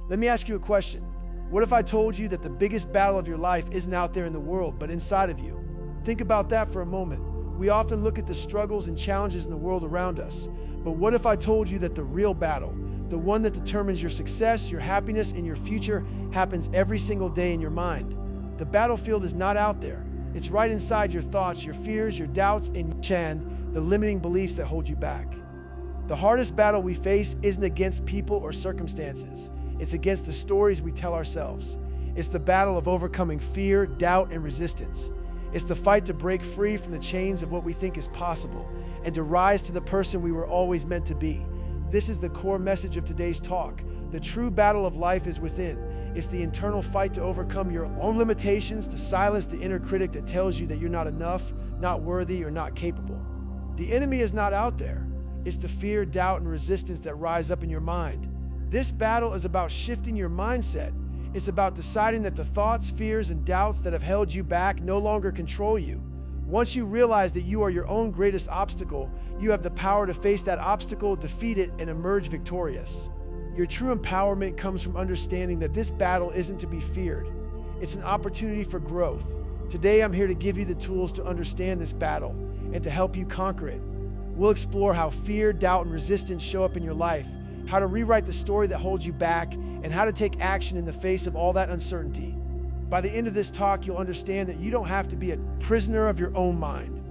Let me ask you a question. What if I told you that the biggest battle of your life isn't out there in the world, but inside of you? Think about that for a moment. We often look at the struggles and challenges in the world around us, but what if I told you that the real battle, the one that determines your success, your happiness, and your future, happens every single day in your mind? The battlefield is not out there. It's right inside your thoughts, your fears, your doubts, and the limiting beliefs that hold you back. The hardest battle we face isn't against people or circumstances. It's against the stories we tell ourselves. It's the battle of overcoming fear, doubt, and resistance. It's the fight to break free from the chains of what we think is possible and to rise to the person we were always meant to be. This is the core message of today's talk. The true battle of life is within. It's the internal fight to overcome your own limitations, to silence the inner critic that tells you that you're not enough, not worthy, or not capable. The enemy is not out there. It's the fear, doubt, and resistance that rise up in your mind. This battle is about shifting your mindset. It's about deciding that the thoughts, fears, and doubts that have held you back no longer control you. Once you realize that you are your own greatest obstacle, you have the power to face that obstacle, defeat it, and emerge victorious. Your true empowerment comes from understanding that this battle isn't to be feared. It's an opportunity for growth. Today, I'm here to give you the tools to understand this battle and to help you conquer it. We'll explore how fear, doubt, and resistance show up in your life, how to rewrite the story that holds you back, and how to take action in the face of all that uncertainty. By the end of this talk, you'll understand that you don't have to be a prisoner of your own mind.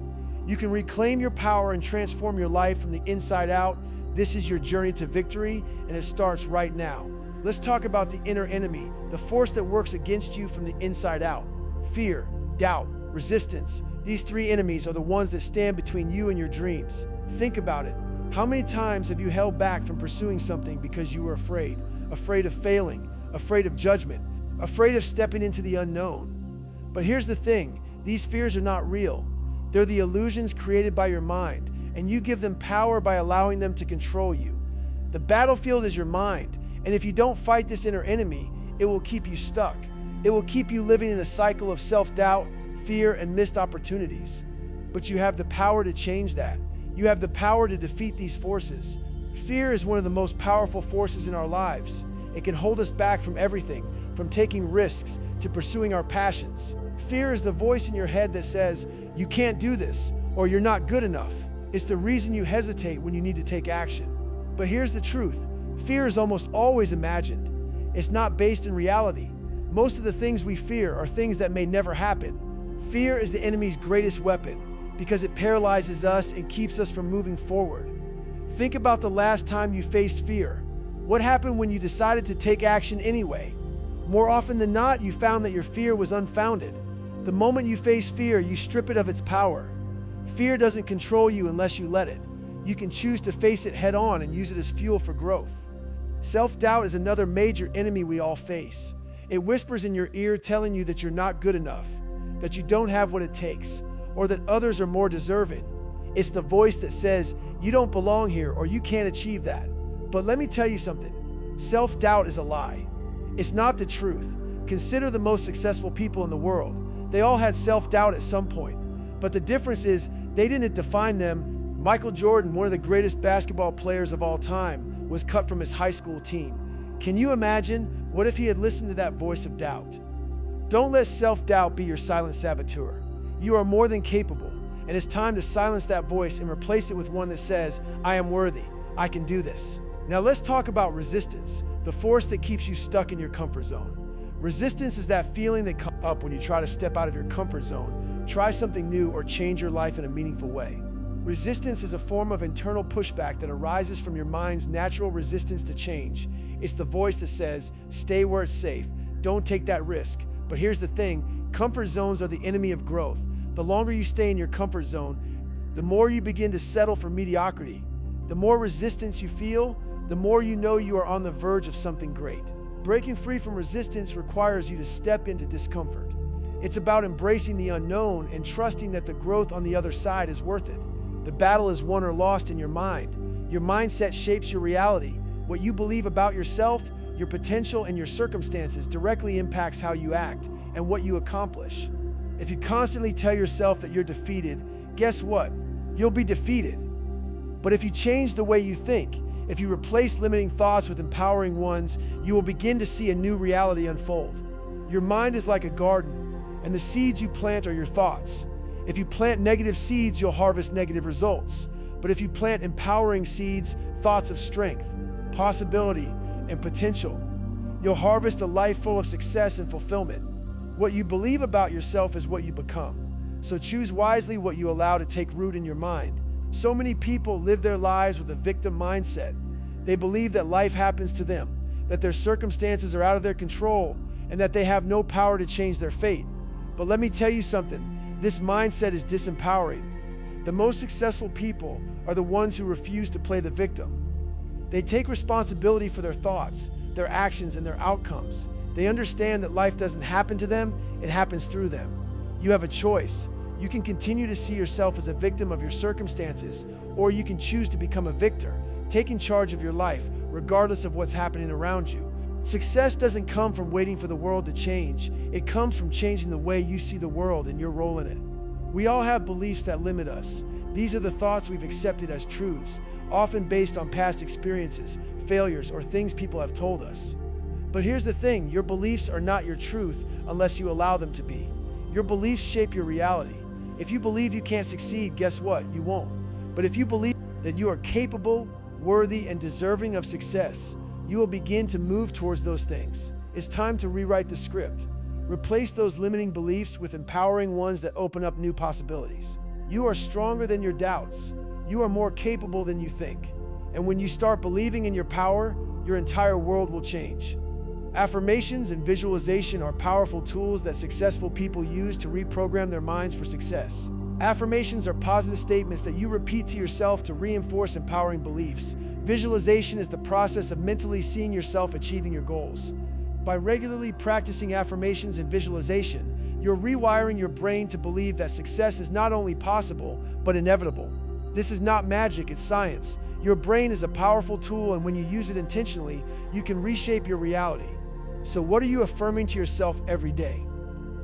You can reclaim your power and transform your life from the inside out. This is your journey to victory, and it starts right now. Let's talk about the inner enemy, the force that works against you from the inside out. Fear, doubt, resistance. These three enemies are the ones that stand between you and your dreams. Think about it. How many times have you held back from pursuing something because you were afraid? Afraid of failing, afraid of judgment, afraid of stepping into the unknown. But here's the thing, these fears are not real. They're the illusions created by your mind, and you give them power by allowing them to control you. The battlefield is your mind, and if you don't fight this inner enemy, it will keep you stuck. It will keep you living in a cycle of self-doubt, fear, and missed opportunities. But you have the power to change that. You have the power to defeat these forces. Fear is one of the most powerful forces in our lives. It can hold us back from everything, from taking risks to pursuing our passions. Fear is the voice in your head that says, you can't do this, or you're not good enough. It's the reason you hesitate when you need to take action. But here's the truth. Fear is almost always imagined. It's not based in reality. Most of the things we fear are things that may never happen. Fear is the enemy's greatest weapon because it paralyzes us and keeps us from moving forward. Think about the last time you faced fear. What happened when you decided to take action anyway? More often than not, you found that your fear was unfounded. The moment you face fear, you strip it of its power. Fear doesn't control you unless you let it. You can choose to face it head on and use it as fuel for growth. Self-doubt is another major enemy we all face. It whispers in your ear telling you that you're not good enough, that you don't have what it takes, or that others are more deserving. It's the voice that says, you don't belong here or you can't achieve that. But let me tell you something. Self-doubt is a lie. It's not the truth. Consider the most successful people in the world. They all had self-doubt at some point. But the difference is they didn't define them. Michael Jordan, one of the greatest basketball players of all time, was cut from his high school team. Can you imagine what if he had listened to that voice of doubt? Don't let self-doubt be your silent saboteur. You are more than capable, and it's time to silence that voice and replace it with one that says, I am worthy, I can do this. Now let's talk about resistance, the force that keeps you stuck in your comfort zone. Resistance is that feeling that comes up when you try to step out of your comfort zone, try something new, or change your life in a meaningful way. Resistance is a form of internal pushback that arises from your mind's natural resistance to change. It's the voice that says, stay where it's safe, don't take that risk. But here's the thing, comfort zones are the enemy of growth. The longer you stay in your comfort zone, the more you begin to settle for mediocrity. The more resistance you feel, the more you know you are on the verge of something great. Breaking free from resistance requires you to step into discomfort. It's about embracing the unknown and trusting that the growth on the other side is worth it. The battle is won or lost in your mind. Your mindset shapes your reality. What you believe about yourself, your potential, and your circumstances directly impacts how you act and what you accomplish. If you constantly tell yourself that you're defeated, guess what? You'll be defeated. But if you change the way you think, If you replace limiting thoughts with empowering ones, you will begin to see a new reality unfold. Your mind is like a garden, and the seeds you plant are your thoughts. If you plant negative seeds, you'll harvest negative results. But if you plant empowering seeds, thoughts of strength, possibility, and potential, you'll harvest a life full of success and fulfillment. What you believe about yourself is what you become. So choose wisely what you allow to take root in your mind. So many people live their lives with a victim mindset. They believe that life happens to them, that their circumstances are out of their control, and that they have no power to change their fate. But let me tell you something, this mindset is disempowering. The most successful people are the ones who refuse to play the victim. They take responsibility for their thoughts, their actions, and their outcomes. They understand that life doesn't happen to them, it happens through them. You have a choice. You can continue to see yourself as a victim of your circumstances, or you can choose to become a victor, taking charge of your life, regardless of what's happening around you. Success doesn't come from waiting for the world to change. It comes from changing the way you see the world and your role in it. We all have beliefs that limit us. These are the thoughts we've accepted as truths, often based on past experiences, failures, or things people have told us. But here's the thing, your beliefs are not your truth unless you allow them to be. Your beliefs shape your reality. If you believe you can't succeed, guess what? You won't. But if you believe that you are capable, worthy, and deserving of success, you will begin to move towards those things. It's time to rewrite the script. Replace those limiting beliefs with empowering ones that open up new possibilities. You are stronger than your doubts. You are more capable than you think. And when you start believing in your power, your entire world will change. Affirmations and visualization are powerful tools that successful people use to reprogram their minds for success. Affirmations are positive statements that you repeat to yourself to reinforce empowering beliefs. Visualization is the process of mentally seeing yourself achieving your goals. By regularly practicing affirmations and visualization, you're rewiring your brain to believe that success is not only possible, but inevitable. This is not magic, it's science. Your brain is a powerful tool, and when you use it intentionally, you can reshape your reality. So what are you affirming to yourself every day?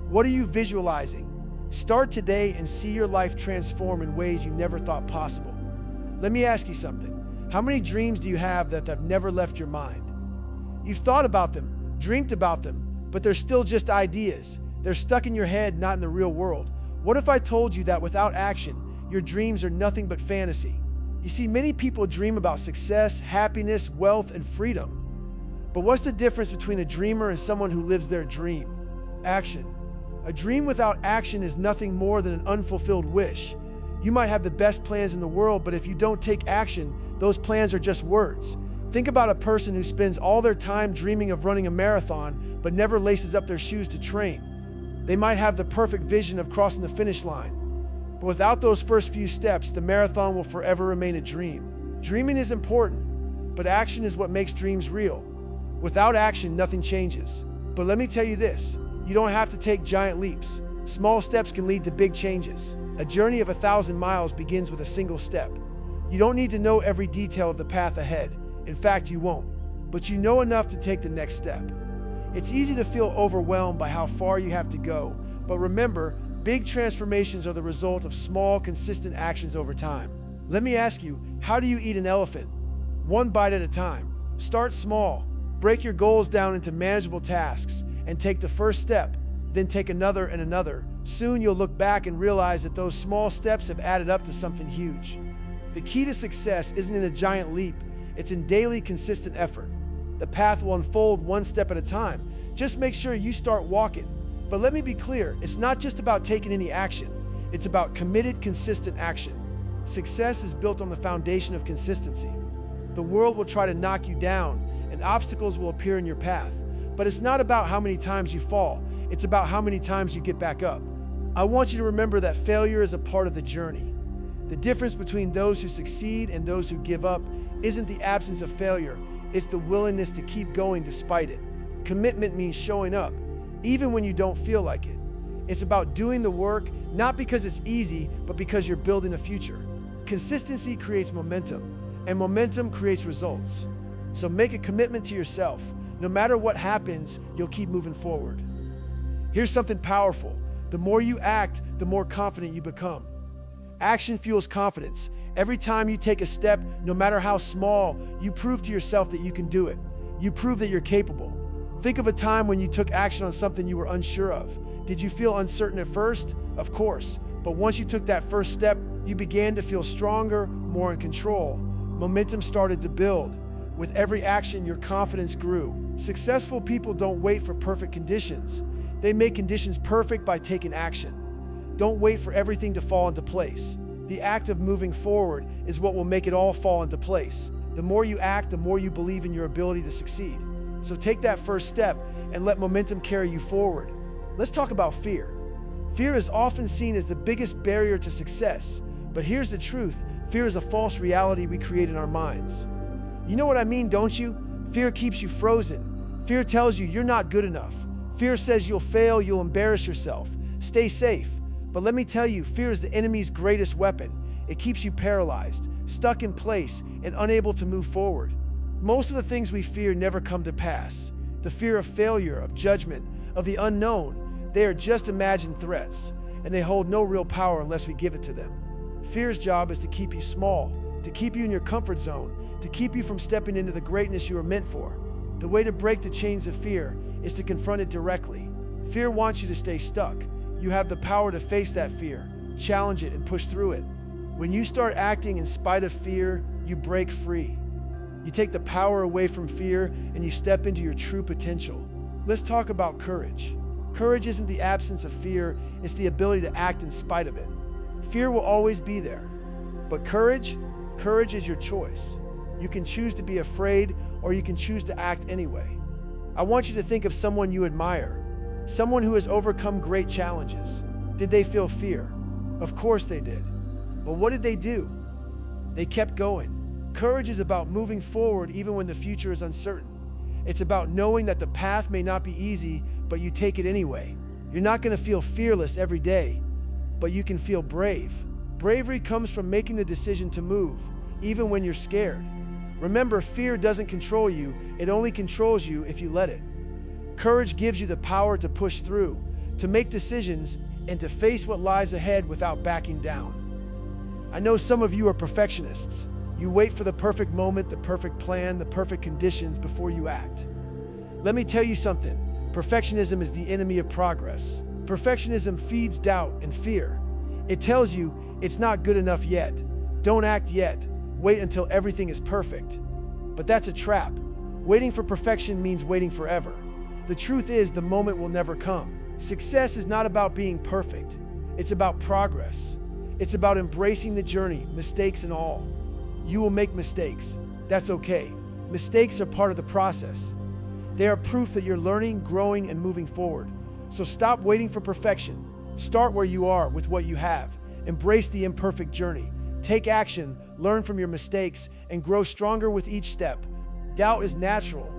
What are you visualizing? Start today and see your life transform in ways you never thought possible. Let me ask you something. How many dreams do you have that have never left your mind? You've thought about them, dreamed about them, but they're still just ideas. They're stuck in your head, not in the real world. What if I told you that without action, your dreams are nothing but fantasy? You see, many people dream about success, happiness, wealth, and freedom. But what's the difference between a dreamer and someone who lives their dream? Action. A dream without action is nothing more than an unfulfilled wish. You might have the best plans in the world, but if you don't take action, those plans are just words. Think about a person who spends all their time dreaming of running a marathon, but never laces up their shoes to train. They might have the perfect vision of crossing the finish line, but without those first few steps, the marathon will forever remain a dream. Dreaming is important, but action is what makes dreams real. Without action, nothing changes. But let me tell you this, you don't have to take giant leaps. Small steps can lead to big changes. A journey of 1,000 miles begins with a single step. You don't need to know every detail of the path ahead. In fact, you won't. But you know enough to take the next step. It's easy to feel overwhelmed by how far you have to go. But remember, big transformations are the result of small, consistent actions over time. Let me ask you, how do you eat an elephant? One bite at a time. Start small. Break your goals down into manageable tasks and take the first step, then take another and another. Soon you'll look back and realize that those small steps have added up to something huge. The key to success isn't in a giant leap, it's in daily, consistent effort. The path will unfold one step at a time. Just make sure you start walking. But let me be clear, it's not just about taking any action. It's about committed, consistent action. Success is built on the foundation of consistency. The world will try to knock you down, and obstacles will appear in your path. But it's not about how many times you fall, it's about how many times you get back up. I want you to remember that failure is a part of the journey. The difference between those who succeed and those who give up isn't the absence of failure, it's the willingness to keep going despite it. Commitment means showing up, even when you don't feel like it. It's about doing the work, not because it's easy, but because you're building a future. Consistency creates momentum, and momentum creates results. So make a commitment to yourself. No matter what happens, you'll keep moving forward. Here's something powerful. The more you act, the more confident you become. Action fuels confidence, Every time you take a step, no matter how small, you prove to yourself that you can do it. You prove that you're capable. Think of a time when you took action on something you were unsure of. Did you feel uncertain at first? Of course. But once you took that first step, you began to feel stronger, more in control. Momentum started to build. With every action, your confidence grew. Successful people don't wait for perfect conditions. They make conditions perfect by taking action. Don't wait for everything to fall into place. The act of moving forward is what will make it all fall into place. The more you act, the more you believe in your ability to succeed. So take that first step and let momentum carry you forward. Let's talk about fear. Fear is often seen as the biggest barrier to success, but here's the truth. Fear is a false reality we create in our minds. You know what I mean, don't you? Fear keeps you frozen. Fear tells you you're not good enough. Fear says you'll fail, you'll embarrass yourself. Stay safe. But let me tell you, fear is the enemy's greatest weapon. It keeps you paralyzed, stuck in place, and unable to move forward. Most of the things we fear never come to pass. The fear of failure, of judgment, of the unknown, they are just imagined threats, and they hold no real power unless we give it to them. Fear's job is to keep you small, to keep you in your comfort zone, to keep you from stepping into the greatness you were meant for. The way to break the chains of fear is to confront it directly. Fear wants you to stay stuck. You have the power to face that fear, challenge it, and push through it. When you start acting in spite of fear, you break free. You take the power away from fear and you step into your true potential. Let's talk about courage. Courage isn't the absence of fear, it's the ability to act in spite of it. Fear will always be there. But courage is your choice. You can choose to be afraid or you can choose to act anyway. I want you to think of someone you admire, someone who has overcome great challenges. Did they feel fear? Of course they did. But what did they do? They kept going. Courage is about moving forward even when the future is uncertain. It's about knowing that the path may not be easy, but you take it anyway. You're not going to feel fearless every day, but you can feel brave. Bravery comes from making the decision to move, even when you're scared. Remember, fear doesn't control you, it only controls you if you let it. Courage gives you the power to push through, to make decisions, and to face what lies ahead without backing down. I know some of you are perfectionists. You wait for the perfect moment, the perfect plan, the perfect conditions before you act. Let me tell you something. Perfectionism is the enemy of progress. Perfectionism feeds doubt and fear. It tells you it's not good enough yet. Don't act yet. Wait until everything is perfect. But that's a trap. Waiting for perfection means waiting forever. The truth is, the moment will never come. Success is not about being perfect. It's about progress. It's about embracing the journey, mistakes and all. You will make mistakes. That's okay. Mistakes are part of the process. They are proof that you're learning, growing, and moving forward. So stop waiting for perfection. Start where you are with what you have. Embrace the imperfect journey. Take action, learn from your mistakes, and grow stronger with each step. Doubt is natural.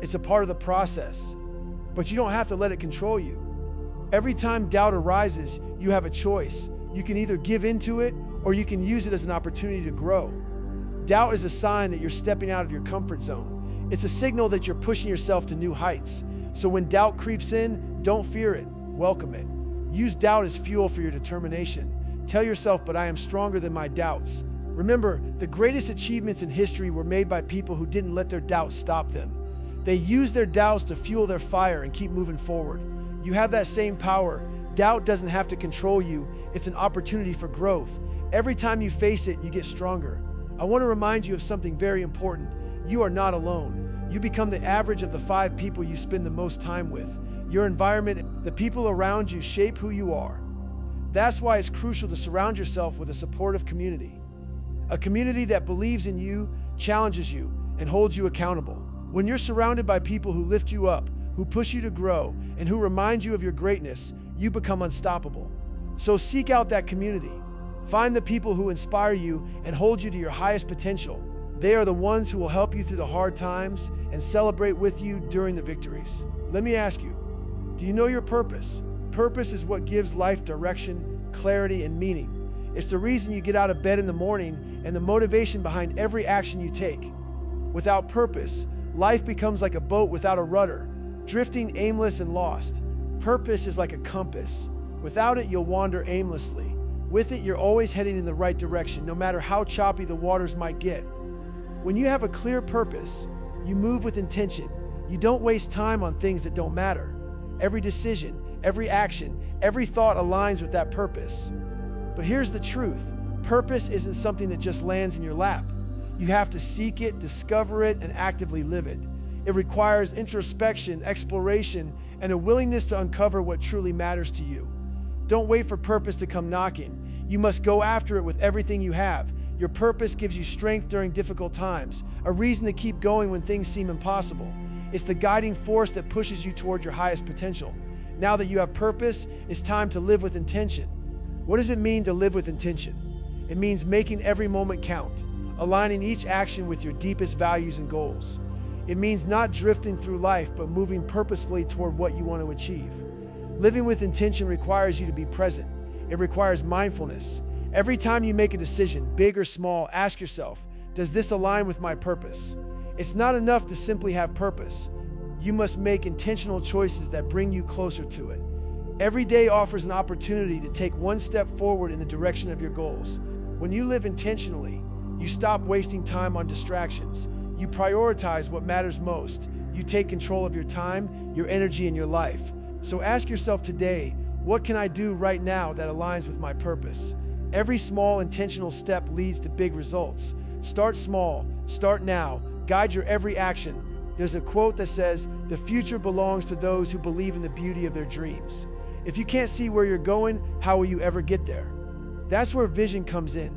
It's a part of the process. But you don't have to let it control you. Every time doubt arises, you have a choice. You can either give into it or you can use it as an opportunity to grow. Doubt is a sign that you're stepping out of your comfort zone. It's a signal that you're pushing yourself to new heights. So when doubt creeps in, don't fear it, welcome it. Use doubt as fuel for your determination. Tell yourself, but I am stronger than my doubts. Remember, the greatest achievements in history were made by people who didn't let their doubts stop them. They used their doubts to fuel their fire and keep moving forward. You have that same power. Doubt doesn't have to control you. It's an opportunity for growth. Every time you face it, you get stronger. I want to remind you of something very important. You are not alone. You become the average of the 5 people you spend the most time with. Your environment, the people around you shape who you are. That's why it's crucial to surround yourself with a supportive community. A community that believes in you, challenges you, and holds you accountable. When you're surrounded by people who lift you up, who push you to grow, and who remind you of your greatness, you become unstoppable. So seek out that community. Find the people who inspire you and hold you to your highest potential. They are the ones who will help you through the hard times and celebrate with you during the victories. Let me ask you, do you know your purpose? Purpose is what gives life direction, clarity, and meaning. It's the reason you get out of bed in the morning and the motivation behind every action you take. Without purpose, life becomes like a boat without a rudder, drifting aimless and lost. Purpose is like a compass. Without it, you'll wander aimlessly. With it, you're always heading in the right direction, no matter how choppy the waters might get. When you have a clear purpose, you move with intention. You don't waste time on things that don't matter. Every decision, every action, every thought aligns with that purpose. But here's the truth. Purpose isn't something that just lands in your lap. You have to seek it, discover it, and actively live it. It requires introspection, exploration, and a willingness to uncover what truly matters to you. Don't wait for purpose to come knocking. You must go after it with everything you have. Your purpose gives you strength during difficult times, a reason to keep going when things seem impossible. It's the guiding force that pushes you toward your highest potential. Now that you have purpose, it's time to live with intention. What does it mean to live with intention? It means making every moment count, aligning each action with your deepest values and goals. It means not drifting through life, but moving purposefully toward what you want to achieve. Living with intention requires you to be present. It requires mindfulness. Every time you make a decision, big or small, ask yourself, does this align with my purpose? It's not enough to simply have purpose. You must make intentional choices that bring you closer to it. Every day offers an opportunity to take one step forward in the direction of your goals. When you live intentionally, you stop wasting time on distractions. You prioritize what matters most. You take control of your time, your energy, and your life. So ask yourself today, what can I do right now that aligns with my purpose? Every small intentional step leads to big results. Start small, start now, guide your every action. There's a quote that says, "The future belongs to those who believe in the beauty of their dreams." If you can't see where you're going, how will you ever get there? That's where vision comes in.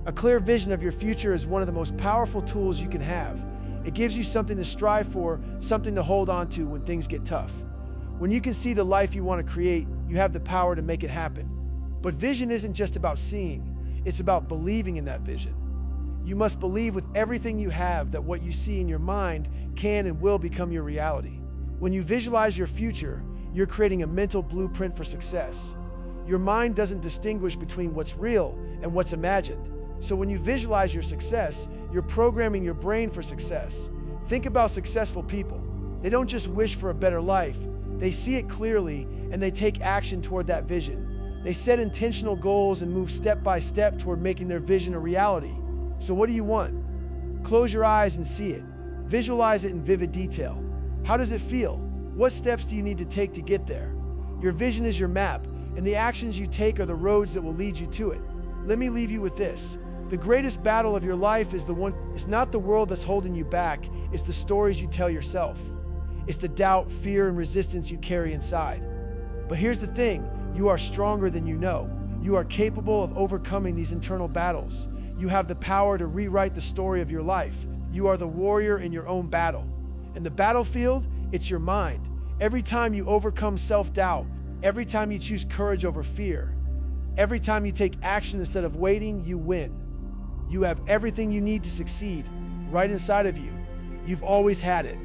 A clear vision of your future is one of the most powerful tools you can have. It gives you something to strive for, something to hold on to when things get tough. When you can see the life you want to create, you have the power to make it happen. But vision isn't just about seeing, it's about believing in that vision. You must believe with everything you have that what you see in your mind can and will become your reality. When you visualize your future, you're creating a mental blueprint for success. Your mind doesn't distinguish between what's real and what's imagined. So when you visualize your success, you're programming your brain for success. Think about successful people. They don't just wish for a better life. They see it clearly and they take action toward that vision. They set intentional goals and move step by step toward making their vision a reality. So what do you want? Close your eyes and see it. Visualize it in vivid detail. How does it feel? What steps do you need to take to get there? Your vision is your map, and the actions you take are the roads that will lead you to it. Let me leave you with this. The greatest battle of your life is it's not the world that's holding you back, it's the stories you tell yourself. It's the doubt, fear, and resistance you carry inside. But here's the thing, you are stronger than you know. You are capable of overcoming these internal battles. You have the power to rewrite the story of your life. You are the warrior in your own battle. And the battlefield, it's your mind. Every time you overcome self-doubt, every time you choose courage over fear, every time you take action instead of waiting, you win. You have everything you need to succeed right inside of you. You've always had it.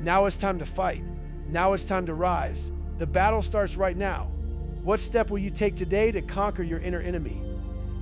Now it's time to fight. Now it's time to rise. The battle starts right now. What step will you take today to conquer your inner enemy?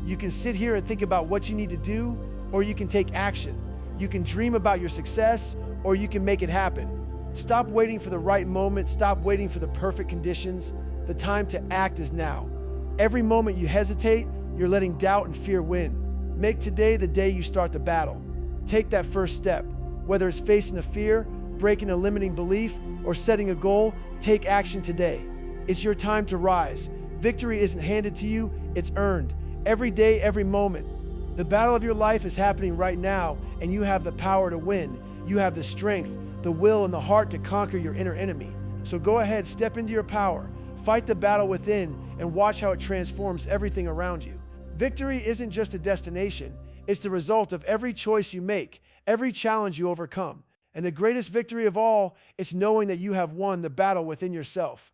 You can sit here and think about what you need to do, or you can take action. You can dream about your success, or you can make it happen. Stop waiting for the right moment. Stop waiting for the perfect conditions. The time to act is now. Every moment you hesitate, you're letting doubt and fear win. Make today the day you start the battle. Take that first step. Whether it's facing a fear, breaking a limiting belief, or setting a goal, take action today. It's your time to rise. Victory isn't handed to you, it's earned. Every day, every moment. The battle of your life is happening right now, and you have the power to win. You have the strength, the will, and the heart to conquer your inner enemy. So go ahead, step into your power, fight the battle within, and watch how it transforms everything around you. Victory isn't just a destination, it's the result of every choice you make, every challenge you overcome. And the greatest victory of all, it's knowing that you have won the battle within yourself.